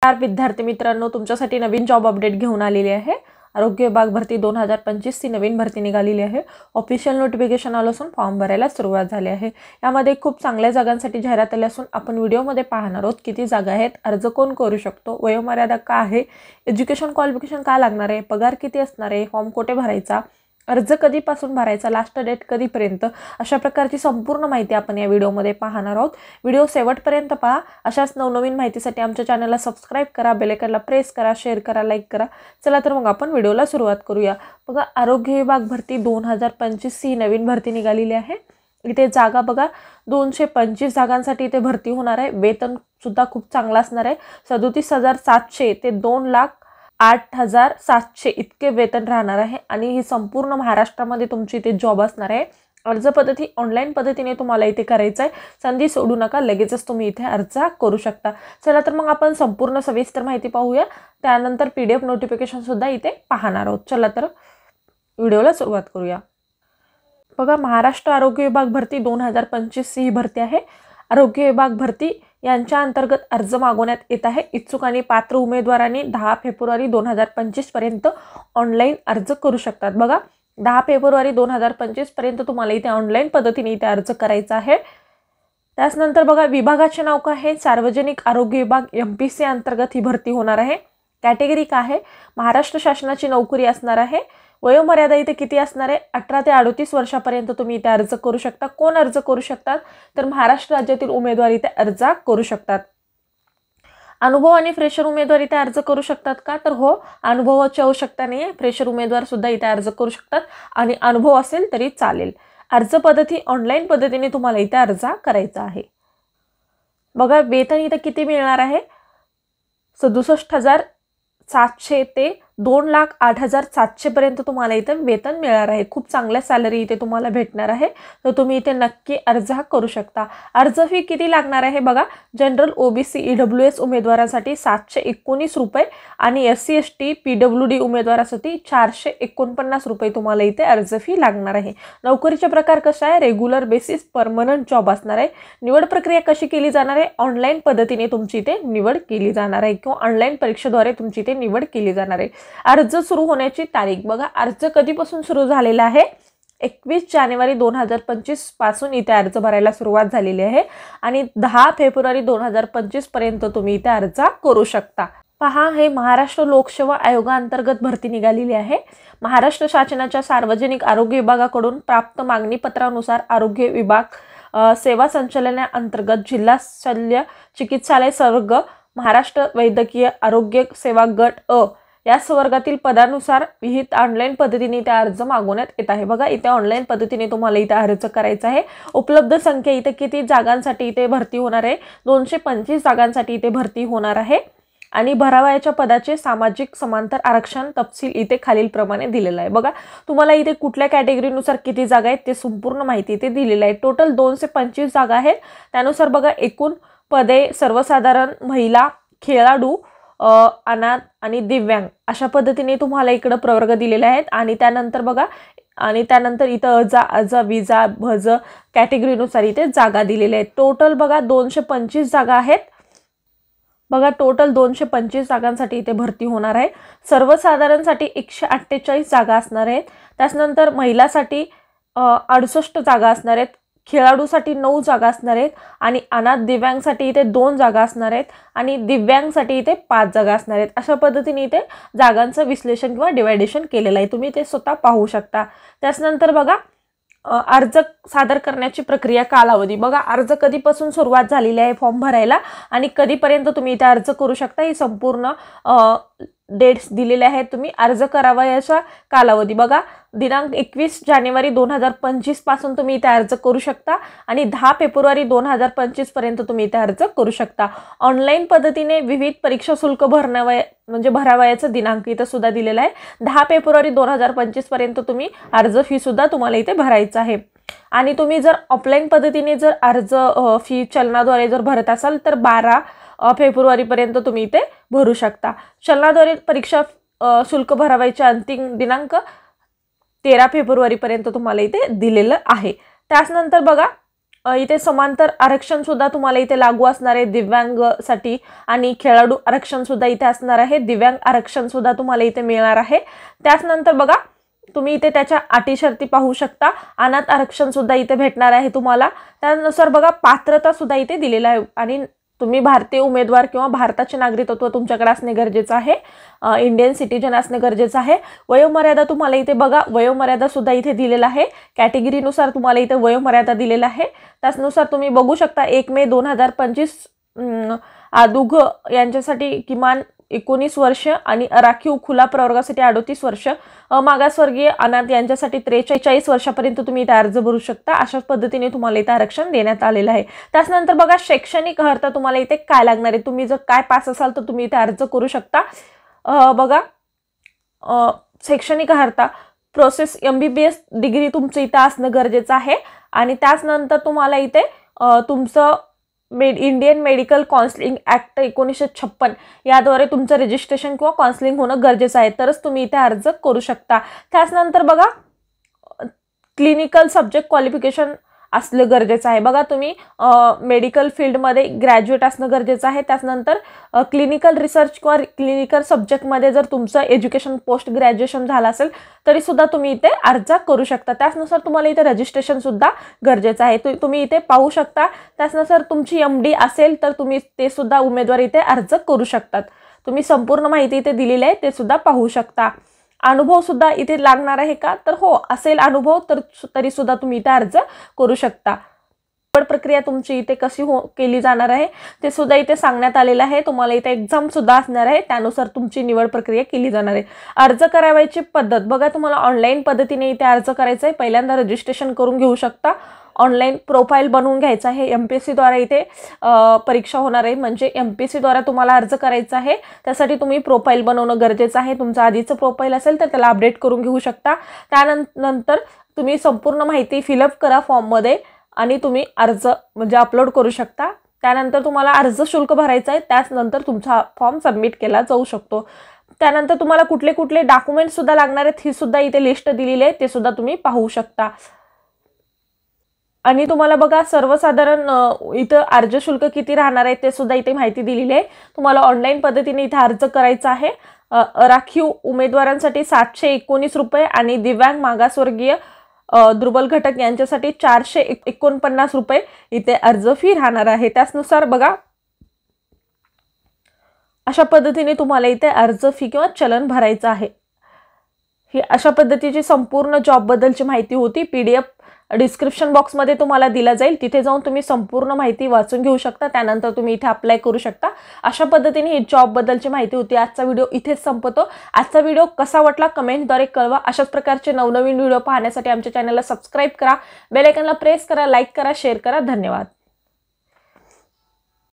विद्यार्थी मित्रांनो, तुमच्यासाठी नवीन जॉब अपडेट घेऊन आलेली आहे। आरोग्य विभाग भरती 2025 ची नवीन भरती निघालेली आहे। ऑफिशियल नोटिफिकेशन आलं असून फॉर्म भरायला सुरुवात झाली आहे। यामध्ये खूप चांगल्या जागांसाठी जाहिरात आली असून आपण व्हिडिओमध्ये पाहणार आहोत किती जागा आहेत, अर्ज कोण करू शकतो, वयोमर्यादा काय आहे, एज्युकेशन क्वालिफिकेशन काय लागणार आहे, पगार किती असणार आहे, फॉर्म कुठे भरायचा, अर्ज कधीपासून भरायचा, लास्ट डेट कधीपर्यंत, अशा प्रकारची संपूर्ण माहिती आपण या व्हिडिओमध्ये पाहणार आहोत। व्हिडिओ शेवटपर्यंत पहा। अशाच नवनवीन माहितीसाठी आमच्या चॅनलला सबस्क्राइब करा, बेल आयकॉनला प्रेस करा, शेअर करा, लाईक करा। चला तर मग आपण व्हिडिओला सुरुवात करूया। बघा, आरोग्य विभाग भरती 2025 ही नवीन भरती निघालेली आहे। इथे जागा बघा 225 जागांसाठी इथे भरती होणार आहे। वेतन सुद्धा खूप चांगला असणार आहे। 37,700 ते 2,08,700 इतके वेतन राहणार आहे आणि ही संपूर्ण महाराष्ट्रामध्ये तुमची इथे जॉब असणार आहे। अर्ज पद्धती ऑनलाईन पद्धतीने तुम्हाला इथे करायचं आहे। संधी सोडू नका, लगेचच तुम्ही इथे अर्ज करू शकता। चला तर मग आपण संपूर्ण सविस्तर माहिती पाहूया। त्यानंतर PDF नोटिफिकेशन सुद्धा इथे पाहणार आहोत। चला तर व्हिडिओला सुरुवात करूया। बघा, महाराष्ट्र आरोग्य विभाग भरती 2025 ही भरती आहे। आरोग्य विभाग भरती यांच्या अंतर्गत अर्ज मागवण्यात येत आहे। इच्छुक आणि पात्र उमेदवारांनी 10 फेब्रुवारी 2025 पर्यंत ऑनलाईन अर्ज करू शकतात। बघा, 10 फेब्रुवारी 2025 पर्यंत तुम्हाला इथे ऑनलाईन पद्धतीने इथे अर्ज करायचा आहे। त्यानंतर बघा, विभागाचे नाव काय आहे, सार्वजनिक आरोग्य विभाग MPC अंतर्गत ही भरती होणार आहे। कॅटेगरी काय आहे, महाराष्ट्र शासनाची नोकरी असणार आहे। वयोमर्यादा इथे किती असणार आहे, 18 ते 38 वर्षापर्यंत तुम्ही इथे अर्ज करू शकता। कोण अर्ज करू शकतात, तर महाराष्ट्र राज्यातील उमेदवार इथे अर्ज करू शकतात। अनुभव आणि फ्रेशर उमेदवार इथे अर्ज करू शकतात का, तर हो, अनुभवाची आवश्यकता नाही आहे। फ्रेशर उमेदवार सुद्धा इथे अर्ज करू शकतात आणि अनुभव असेल तरी चालेल। अर्ज पद्धती ऑनलाईन पद्धतीने तुम्हाला इथे अर्ज करायचा आहे। बघा, वेतन इथे किती मिळणार आहे, 67,700 ते 2,08,700 पर्यंत तुम्हाला इथे वेतन मिळणार आहे। खूप चांगल्या सॅलरी इथे तुम्हाला भेटणार आहे, तर तुम्ही इथे नक्की अर्ज करू शकता। अर्ज फी किती लागणार आहे बघा, जनरल OBC EWS उमेदवारांसाठी 719 रुपये आणि SC ST PWD उमेदवारासाठी 449 रुपये तुम्हाला इथे अर्ज फी लागणार आहे। नोकरीचा प्रकार कसा आहे, रेग्युलर बेसिस परमनंट जॉब असणार आहे। निवड प्रक्रिया कशी केली जाणार आहे, ऑनलाईन पद्धतीने तुमची इथे निवड केली जाणार आहे किंवा ऑनलाईन परीक्षेद्वारे तुमची इथे निवड केली जाणार आहे। अर्ज सुरू होण्याची तारीख बघा, अर्ज कधीपासून सुरू झालेला आहे, 21 जानेवारी 2025 पासून इथे अर्ज भरायला सुरुवात झालेली आहे आणि 10 फेब्रुवारी 2025 पर्यंत तुम्ही इथे अर्ज करू शकता। पहा, हे महाराष्ट्र लोकसेवा आयोगाअंतर्गत भरती निघालेली आहे। महाराष्ट्र शासनाच्या सार्वजनिक आरोग्य विभागाकडून प्राप्त मागणी पत्रानुसार आरोग्य विभाग सेवा संचालनाअंतर्गत जिल्हा शल्य चिकित्सालय सर्ग महाराष्ट्र वैद्यकीय आरोग्य सेवा गट अ या वर्गातील पदानुसार विहित ऑनलाईन पद्धतीने इथे अर्ज मागवण्यात येत आहे। बघा, इथे ऑनलाईन पद्धतीने तुम्हाला इथे अर्ज करायचा आहे। उपलब्ध संख्या इथे किती जागांसाठी इथे भरती होणार आहे, 225 जागांसाठी इथे भरती होणार आहे आणि भरावयाच्या पदाचे सामाजिक समांतर आरक्षण तपशील इथे खालील प्रमाणे दिलेला आहे। बघा, तुम्हाला इथे कुठल्या कॅटेगरीनुसार किती जागा आहेत ते संपूर्ण माहिती इथे दिलेली आहे। टोटल 225 जागा आहेत। त्यानुसार बघा, एकूण पदे सर्वसाधारण, महिला, खेळाडू, अनाथ आणि दिव्यांग अशा पद्धतीने तुम्हाला इकडे प्रवर्ग दिलेले आहेत। आणि त्यानंतर बघा, आणि त्यानंतर इथं अज विजा भज कॅटेगरीनुसार इथे जागा दिलेल्या आहेत। टोटल बघा 225 जागा आहेत। बघा, टोटल 225 जागांसाठी इथे भरती होणार आहे। सर्वसाधारणसाठी 148 जागा असणार आहेत। त्यानंतर महिलासाठी 68 जागा असणार आहेत, खेळाडूसाठी 9 जागा असणार आहेत आणि अनाथ दिव्यांगसाठी इथे 2 जागा असणार आहेत आणि दिव्यांगसाठी इथे 5 जागा असणार आहेत। अशा पद्धतीने इथे जागांचं विश्लेषण किंवा डिवायडेशन केलेलं आहे, तुम्ही ते स्वतः पाहू शकता। त्यानंतर बघा, अर्ज सादर करण्याची प्रक्रिया कालावधी बघा, अर्ज कधीपासून सुरुवात झालेली आहे फॉर्म भरायला आणि कधीपर्यंत तुम्ही इथे अर्ज करू शकता, ही संपूर्ण डेट्स दिलेले आहेत। तुम्ही अर्ज करावा याचा कालावधी बघा, दिनांक 21 जानेवारी 2025 पासून तुम्ही इथे अर्ज करू शकता आणि 10 फेब्रुवारी 2025 पर्यंत तुम्ही इथे अर्ज करू शकता। ऑनलाईन पद्धतीने विविध परीक्षा शुल्क भरावयाचा दिनांक इथे सुद्धा दिलेला आहे। 10 फेब्रुवारी 2025 पर्यंत तुम्ही अर्ज फी सुद्धा तुम्हाला इथे भरायचं आहे। आणि तुम्ही जर ऑफलाईन पद्धतीने जर अर्ज फी चलनाद्वारे जर भरत असाल तर 12 फेब्रुवारी पर्यंत तुम्ही इथे भरू शकता। चलनाद्वारे परीक्षा शुल्क भरावयाचे अंतिम दिनांक 13 फेब्रुवारी पर्यंत तुम्हाला इथे दिलेलं आहे। त्यानंतर बघा, इथे समांतर आरक्षण सुद्धा तुम्हाला इथे लागू असणार आहे दिव्यांगसाठी, आणि खेळाडू आरक्षण सुद्धा इथे असणार आहे, दिव्यांग आरक्षण सुद्धा तुम्हाला इथे मिळणार आहे। त्यानंतर बघा तुम्ही इथे त्याच्या अटी शर्ती पाहू शकता, अनाथ आरक्षण सुद्धा इथे भेटणार आहे तुम्हाला। त्यानुसार बघा पात्रता सुद्धा इथे दिलेला आहे, आणि तुम्ही भारतीय उमेदवार किंवा भारताचे नागरिकत्व तुमच्याकडे असणे गरजेचं आहे, इंडियन सिटीजन असणे गरजेचं आहे। वयोमर्यादा तुम्हाला इथे बघा वयोमर्यादा सुद्धा इथे दिलेला आहे, कॅटेगरीनुसार तुम्हाला इथे वयोमर्यादा दिलेला आहे। त्यानुसार तुम्ही बघू शकता 1 मे 2025 आदुघ यांच्यासाठी किमान 19 वर्ष आणि राखीव खुला प्रवर्गासाठी 38 वर्ष, मागासवर्गीय अनाथ यांच्यासाठी 43 वर्षापर्यंत तुम्ही इथे अर्ज भरू शकता। अशा पद्धतीने तुम्हाला इथे आरक्षण देण्यात आलेलं आहे। त्यानंतर बघा शैक्षणिक अर्हता तुम्हाला इथे काय लागणार आहे, तुम्ही जर काय पास असाल तर तुम्ही इथे अर्ज करू शकता। बघा शैक्षणिक अर्हता प्रोसेस MBBS डिग्री तुमचं इथे असणं गरजेचं आहे, आणि त्यानंतर तुम्हाला इथे तुमचं इंडियन मेडिकल काउन्सिलिंग ॲक्ट 1956 याद्वारे तुमचं रजिस्ट्रेशन किंवा काउन्सिलिंग होणं गरजेचं आहे, तरच तुम्ही इथे अर्ज करू शकता। त्यानंतर बघा क्लिनिकल सब्जेक्ट क्वालिफिकेशन असलं गरजेचं आहे। बघा तुम्ही मेडिकल फील्डमध्ये ग्रॅज्युएट असणं गरजेचं आहे। त्यानंतर क्लिनिकल रिसर्च किंवा क्लिनिकल सब्जेक्टमध्ये जर तुमचं एज्युकेशन पोस्ट ग्रॅज्युएशन झालं असेल तरी सुद्धा तुम्ही इथे अर्ज करू शकता। त्यानुसार तुम्हाला इथे रजिस्ट्रेशन सुद्धा गरजेचं आहे, तुम्ही इथे पाहू शकता। त्यानुसार तुमची MD असेल तर तुम्ही ते सुद्धा उमेदवार इथे अर्ज करू शकतात। तुम्ही संपूर्ण माहिती इथे दिलेली आहे ते सुद्धा पाहू शकता। अनुभव सुद्धा इथे लागणार आहे का, तर हो असेल अनुभव तर तरी सुद्धा तुम्ही इथे अर्ज करू शकता। निवड प्रक्रिया तुमची इथे कशी केली जाणार आहे ते सुद्धा इथे सांगण्यात आलेलं आहे। तुम्हाला इथे एक्झाम सुद्धा असणार आहे, त्यानुसार तुमची निवड प्रक्रिया केली जाणार आहे। अर्ज करायची पद्धत बघा तुम्हाला ऑनलाईन पद्धतीने इथे अर्ज करायचा आहे। पहिल्यांदा रजिस्ट्रेशन करून घेऊ शकता, ऑनलाईन प्रोफाईल बनवून घ्यायचा आहे। MPSC द्वारा इथे परीक्षा होणार आहे, म्हणजे MPSC द्वारा तुम्हाला अर्ज करायचा आहे, त्यासाठी तुम्ही प्रोफाईल बनवणं गरजेचं आहे। तुमचं आधीचं प्रोफाईल असेल तर त्याला अपडेट करून घेऊ शकता। त्यानंतर तुम्ही संपूर्ण माहिती फिलअप करा फॉर्ममध्ये आणि तुम्ही अर्ज म्हणजे अपलोड करू शकता। त्यानंतर तुम्हाला अर्ज शुल्क भरायचं आहे, त्यानंतर तुमचा फॉर्म सबमिट केला जाऊ शकतो। त्यानंतर तुम्हाला कुठले कुठले डॉक्युमेंट्स सुद्धा लागणार आहेत ही सुद्धा इथे लिस्ट दिलेली आहे, ते सुद्धा तुम्ही पाहू शकता। आणि तुम्हाला बघा सर्वसाधारण इथं अर्ज शुल्क किती राहणार आहे ते सुद्धा इथे माहिती दिलेली आहे। तुम्हाला ऑनलाईन पद्धतीने इथे अर्ज करायचा आहे। राखीव उमेदवारांसाठी 719 रुपये आणि दिव्यांग मागासवर्गीय दुर्बल घटक यांच्यासाठी 449 रुपये इथे अर्ज फी राहणार आहे। त्यानुसार बघा अशा पद्धतीने तुम्हाला इथे अर्ज फी किंवा चलन भरायचं आहे। ही अशा पद्धतीची संपूर्ण जॉब बद्दलची माहिती होती। PDF डिस्क्रिप्शन बॉक्समध्ये तुम्हाला दिला जाईल, तिथे जाऊन तुम्ही संपूर्ण माहिती वाचून घेऊ शकता, त्यानंतर तुम्ही इथे अप्लाय करू शकता। अशा पद्धतीने ही जॉब बद्दलची माहिती होती। आजचा व्हिडिओ इथेच संपतो। आजचा व्हिडिओ कसा वाटला कमेंटद्वारे कळवा। अशाच प्रकारचे नवनवीन व्हिडिओ पाहण्यासाठी आमच्या चॅनलला सबस्क्राईब करा, बेल आयकॉनला प्रेस करा, लाईक करा, शेअर करा। धन्यवाद।